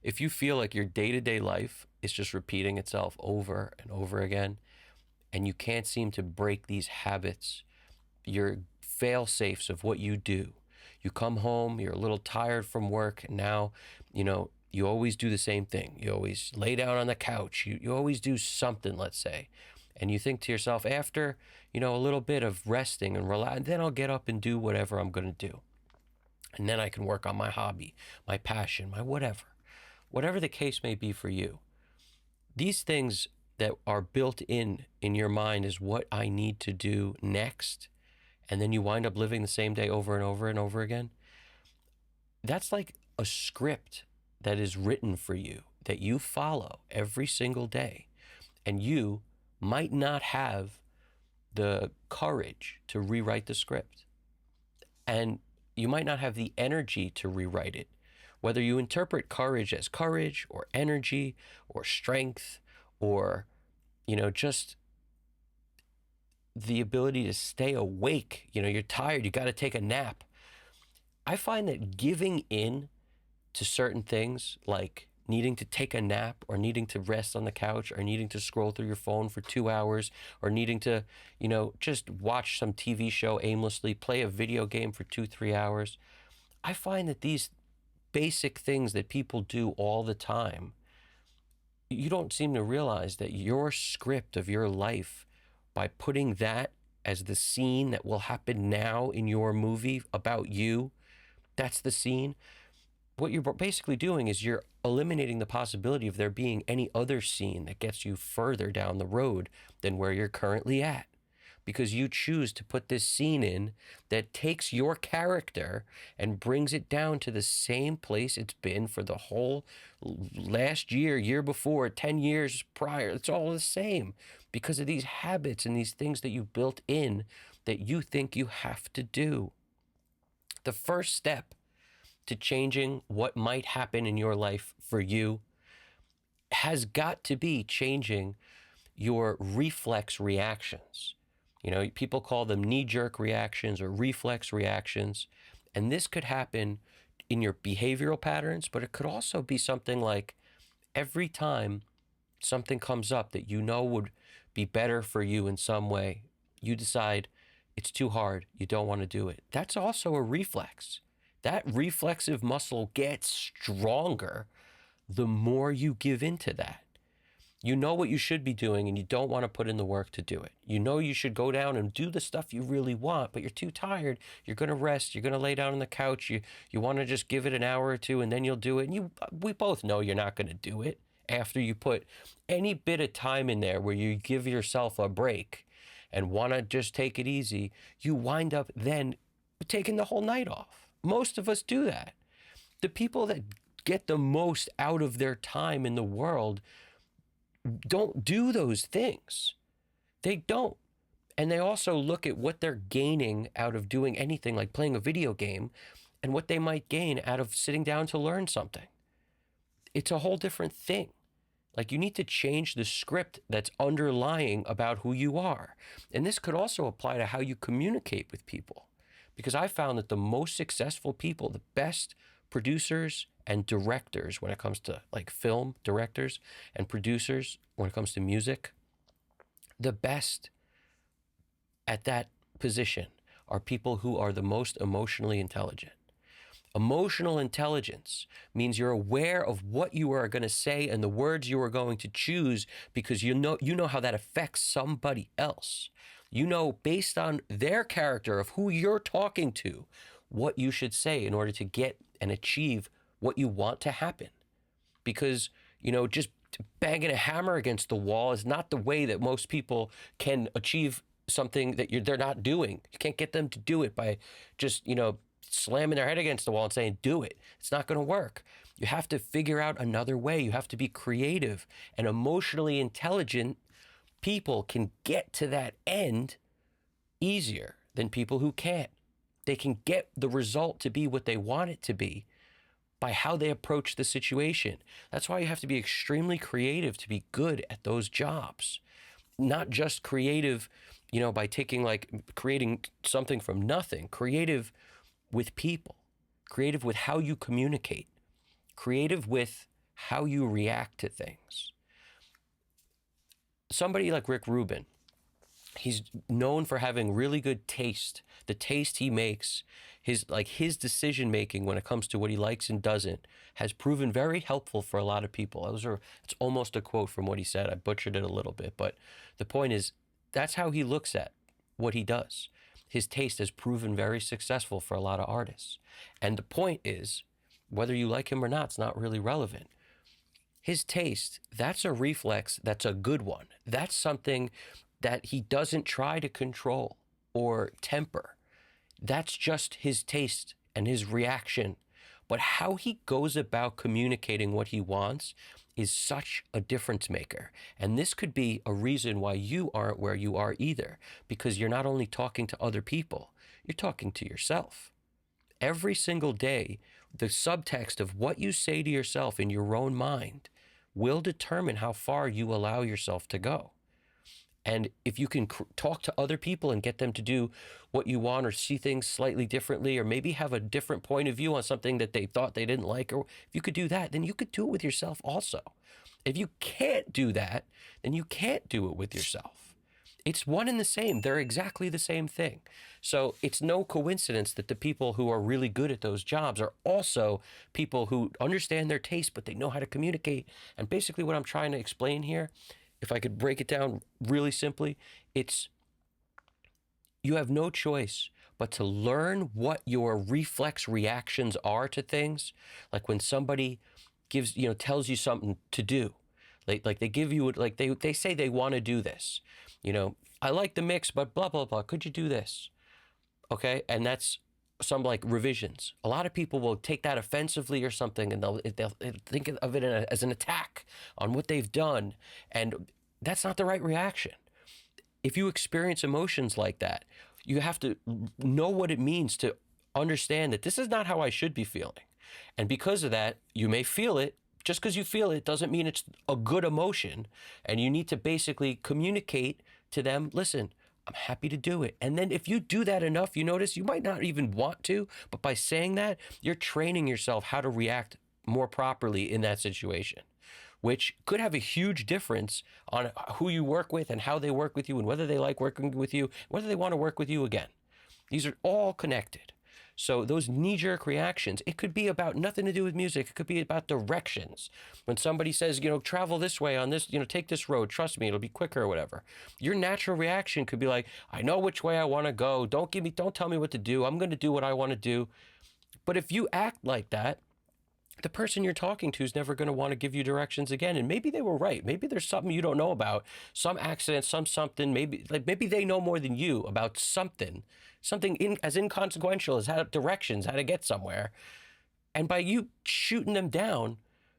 If you feel like your day-to-day life is just repeating itself over and over again, and you can't seem to break these habits, your fail safes of what you do. You come home, you're a little tired from work, and now, you always do the same thing. You always lay down on the couch. You always do something, let's say. And you think to yourself, after, a little bit of resting and relax, then I'll get up and do whatever I'm going to do. And then I can work on my hobby, my passion, my whatever. Whatever the case may be for you. These things that are built in your mind is what I need to do next, and then you wind up living the same day over and over and over again. That's like a script that is written for you that you follow every single day, and you might not have the courage to rewrite the script, and you might not have the energy to rewrite it. Whether you interpret courage as courage or energy or strength or, just the ability to stay awake. You're tired, you got to take a nap. I find that giving in to certain things like needing to take a nap or needing to rest on the couch or needing to scroll through your phone for 2 hours or needing to, just watch some TV show aimlessly, play a video game for 2-3 hours. I find that these basic things that people do all the time, you don't seem to realize that your script of your life, by putting that as the scene that will happen now in your movie about you, that's the scene. What you're basically doing is you're eliminating the possibility of there being any other scene that gets you further down the road than where you're currently at. Because you choose to put this scene in that takes your character and brings it down to the same place it's been for the whole last year before, 10 years prior. It's all the same because of these habits and these things that you built in that you think you have to do. The first step to changing what might happen in your life for you has got to be changing your reflex reactions. People call them knee-jerk reactions or reflex reactions. And this could happen in your behavioral patterns, but it could also be something like every time something comes up that would be better for you in some way, you decide it's too hard, you don't want to do it. That's also a reflex. That reflexive muscle gets stronger the more you give into that. You know what you should be doing and you don't want to put in the work to do it. You know you should go down and do the stuff you really want, but you're too tired. You're going to rest. You're going to lay down on the couch. You want to just give it an hour or two and then you'll do it. And we both know you're not going to do it after you put any bit of time in there where you give yourself a break and want to just take it easy. You wind up then taking the whole night off. Most of us do that. The people that get the most out of their time in the world don't do those things. They don't. And they also look at what they're gaining out of doing anything like playing a video game and what they might gain out of sitting down to learn something. It's a whole different thing. Like you need to change the script that's underlying about who you are. And this could also apply to how you communicate with people. Because I found that the most successful people, the best producers and directors when it comes to like film directors and producers when it comes to music, the best at that position are people who are the most emotionally intelligent. Emotional intelligence means you're aware of what you are going to say and the words you are going to choose because you know how that affects somebody else. You know, based on their character of who you're talking to, what you should say in order to get and achieve what you want to happen. Because, just banging a hammer against the wall is not the way that most people can achieve something that they're not doing. You can't get them to do it by just, slamming their head against the wall and saying, do it. It's not going to work. You have to figure out another way. You have to be creative, and emotionally intelligent people can get to that end easier than people who can't. They can get the result to be what they want it to be by how they approach the situation. That's why you have to be extremely creative to be good at those jobs. Not just creative, by creating something from nothing. Creative with people. Creative with how you communicate. Creative with how you react to things. Somebody like Rick Rubin, he's known for having really good taste. The taste he makes, his decision making when it comes to what he likes and doesn't, has proven very helpful for a lot of people. It's almost a quote from what he said. I butchered it a little bit, but the point is, that's how he looks at what he does. His taste has proven very successful for a lot of artists. And the point is, whether you like him or not, it's not really relevant. His taste, that's a reflex, that's a good one. That's something that he doesn't try to control or temper. That's just his taste and his reaction. But how he goes about communicating what he wants is such a difference maker. And this could be a reason why you aren't where you are either, because you're not only talking to other people, you're talking to yourself. Every single day, the subtext of what you say to yourself in your own mind will determine how far you allow yourself to go. And if you can talk to other people and get them to do what you want, or see things slightly differently, or maybe have a different point of view on something that they thought they didn't like, or if you could do that, then you could do it with yourself also. If you can't do that, then you can't do it with yourself. It's one and the same. They're exactly the same thing. So it's no coincidence that the people who are really good at those jobs are also people who understand their taste, but they know how to communicate. And basically what I'm trying to explain here, if I could break it down really simply, it's you have no choice but to learn what your reflex reactions are to things. Like when somebody tells you something to do, like they give you, like they say they want to do this. I like the mix, but blah, blah, blah. Could you do this? Okay. And that's some like revisions. A lot of people will take that offensively or something, and they'll think of it as an attack on what they've done. And that's not the right reaction. If you experience emotions like that, you have to know what it means to understand that this is not how I should be feeling. And because of that, you may feel it. Just because you feel it doesn't mean it's a good emotion. And you need to basically communicate to them, listen, I'm happy to do it. And then if you do that enough, you notice you might not even want to, but by saying that, you're training yourself how to react more properly in that situation, which could have a huge difference on who you work with and how they work with you, and whether they like working with you, whether they want to work with you again. These are all connected. So those knee-jerk reactions, it could be about nothing to do with music. It could be about directions. When somebody says, travel this way on this, take this road, trust me, it'll be quicker or whatever. Your natural reaction could be like, I know which way I want to go. Don't tell me what to do. I'm going to do what I want to do. But if you act like that, the person you're talking to is never going to want to give you directions again. And maybe they were right. Maybe there's something you don't know about, some accident, something. Maybe they know more than you about something as inconsequential as directions, how to get somewhere. And by you shooting them down,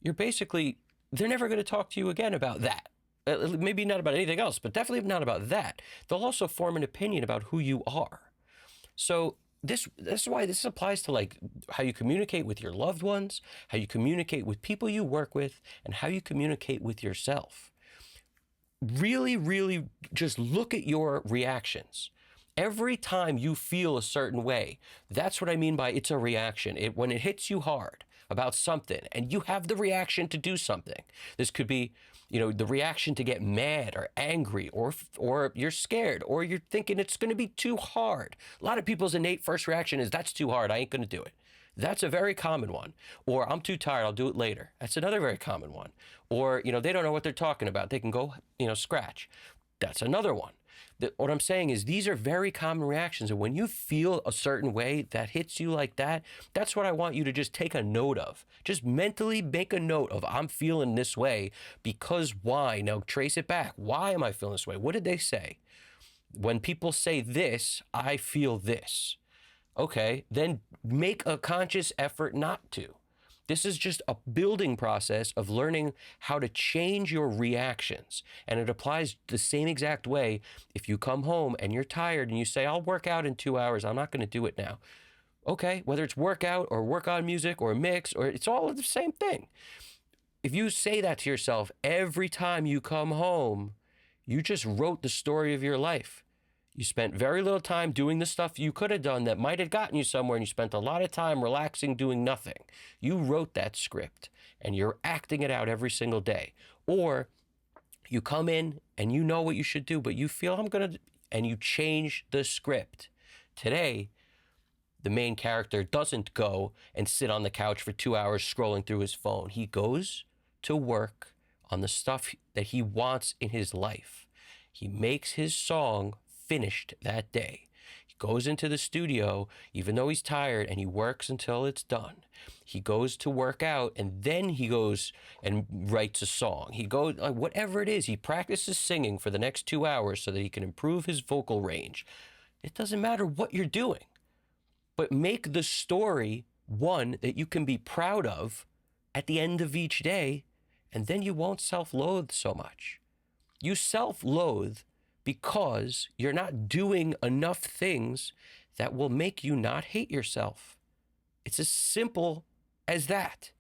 they're never going to talk to you again about that. Maybe not about anything else, but definitely not about that. They'll also form an opinion about who you are. So that's why this applies to like how you communicate with your loved ones, how you communicate with people you work with, and how you communicate with yourself. Really, really just look at your reactions. Every time you feel a certain way, that's what I mean by it's a reaction. When it hits you hard about something and you have the reaction to do something. This could be, the reaction to get mad or angry, or you're scared, or you're thinking it's going to be too hard. A lot of people's innate first reaction is, that's too hard, I ain't going to do it. That's a very common one. Or I'm too tired, I'll do it later. That's another very common one. Or, they don't know what they're talking about. They can go, scratch. That's another one. What I'm saying is these are very common reactions. And when you feel a certain way that hits you like that, that's what I want you to just take a note of. Just mentally make a note of, I'm feeling this way because why? Now trace it back. Why am I feeling this way? What did they say? When people say this, I feel this. Okay, then make a conscious effort not to. This is just a building process of learning how to change your reactions. And it applies the same exact way if you come home and you're tired and you say, I'll work out in 2 hours. I'm not going to do it now. Okay, whether it's workout or work on music or mix, or it's all the same thing. If you say that to yourself every time you come home, you just wrote the story of your life. You spent very little time doing the stuff you could have done that might have gotten you somewhere, and you spent a lot of time relaxing, doing nothing. You wrote that script. and you're acting it out every single day. Or you come in and you know what you should do, but you feel and you change the script. Today, the main character doesn't go and sit on the couch for 2 hours scrolling through his phone. He goes to work on the stuff that he wants in his life. He makes his song finished that day. He goes into the studio, even though he's tired, and he works until it's done. He goes to work out, and then he goes and writes a song. He goes, whatever it is, he practices singing for the next 2 hours so that he can improve his vocal range. It doesn't matter what you're doing, but make the story one that you can be proud of at the end of each day, and then you won't self-loathe so much. You self-loathe because you're not doing enough things that will make you not hate yourself. It's as simple as that.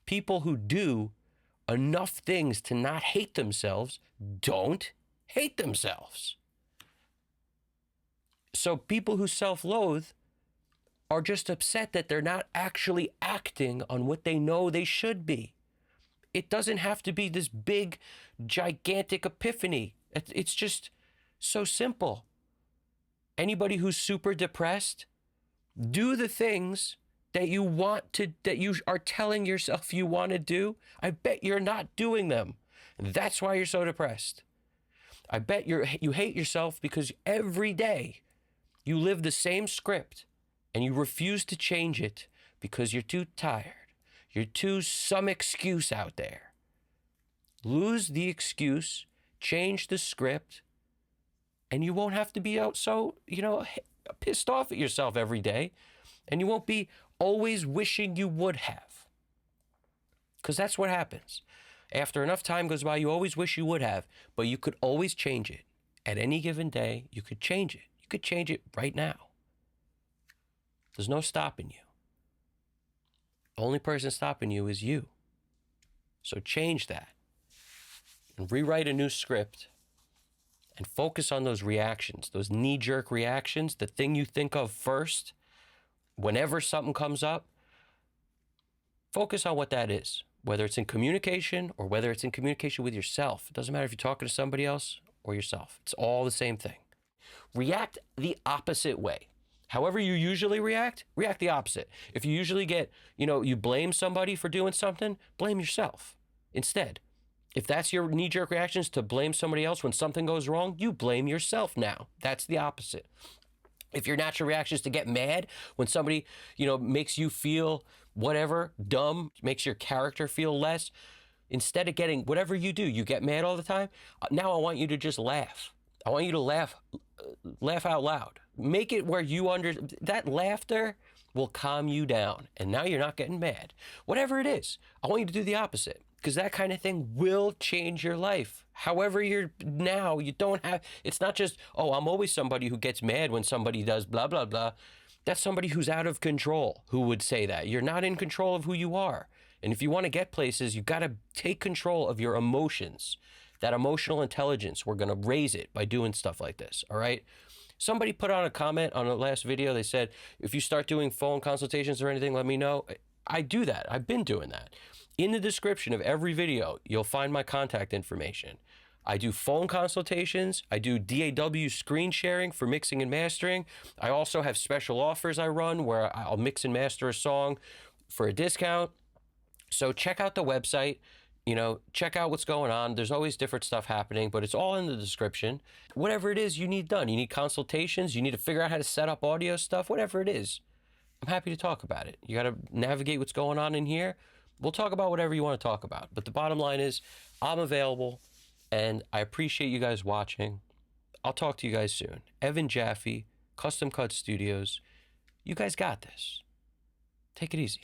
People who do enough things to not hate themselves don't hate themselves. So people who self-loathe are just upset that they're not actually acting on what they know they should be. It doesn't have to be this big, gigantic epiphany. It's just so simple. Anybody who's super depressed, do the things that you are telling yourself you want to do. I bet you're not doing them. That's why you're so depressed. I bet you hate yourself because every day you live the same script and you refuse to change it because you're too tired. You're too some excuse out there. Lose the excuse, change the script, and you won't have to be out so, pissed off at yourself every day, and you won't be always wishing you would have. Because that's what happens. After enough time goes by, you always wish you would have, but you could always change it. At any given day, you could change it. You could change it right now. There's no stopping you. The only person stopping you is you. So change that and rewrite a new script and focus on those reactions, those knee-jerk reactions, the thing you think of first. Whenever something comes up, focus on what that is, whether it's in communication or whether it's in communication with yourself. It doesn't matter if you're talking to somebody else or yourself. It's all the same thing. React the opposite way. However you usually react the opposite. If you usually you blame somebody for doing something, blame yourself instead. If that's your knee-jerk reactions to blame somebody else when something goes wrong, you blame yourself now. That's the opposite. If your natural reaction is to get mad when somebody, makes you feel whatever, dumb, makes your character feel less, instead of getting whatever you do, you get mad all the time. Now I want you to just laugh. I want you to laugh out loud. Make it where that laughter will calm you down. And now you're not getting mad. Whatever it is, I want you to do the opposite. Because that kind of thing will change your life. However you don't have, it's not just, I'm always somebody who gets mad when somebody does blah, blah, blah. That's somebody who's out of control who would say that. You're not in control of who you are. And if you want to get places, you've got to take control of your emotions. That emotional intelligence, we're going to raise it by doing stuff like this, all right? Somebody put on a comment on the last video. They said, if you start doing phone consultations or anything, let me know. I do that. I've been doing that. In the description of every video, you'll find my contact information. I do phone consultations. I do DAW screen sharing for mixing and mastering. I also have special offers I run where I'll mix and master a song for a discount. So check out the website. Check out what's going on. There's always different stuff happening, but it's all in the description. Whatever it is you need done. You need consultations. You need to figure out how to set up audio stuff, whatever it is. I'm happy to talk about it. You got to navigate what's going on in here. We'll talk about whatever you want to talk about. But the bottom line is I'm available, and I appreciate you guys watching. I'll talk to you guys soon. Evan Jaffe, Custom Cut Studios. You guys got this. Take it easy.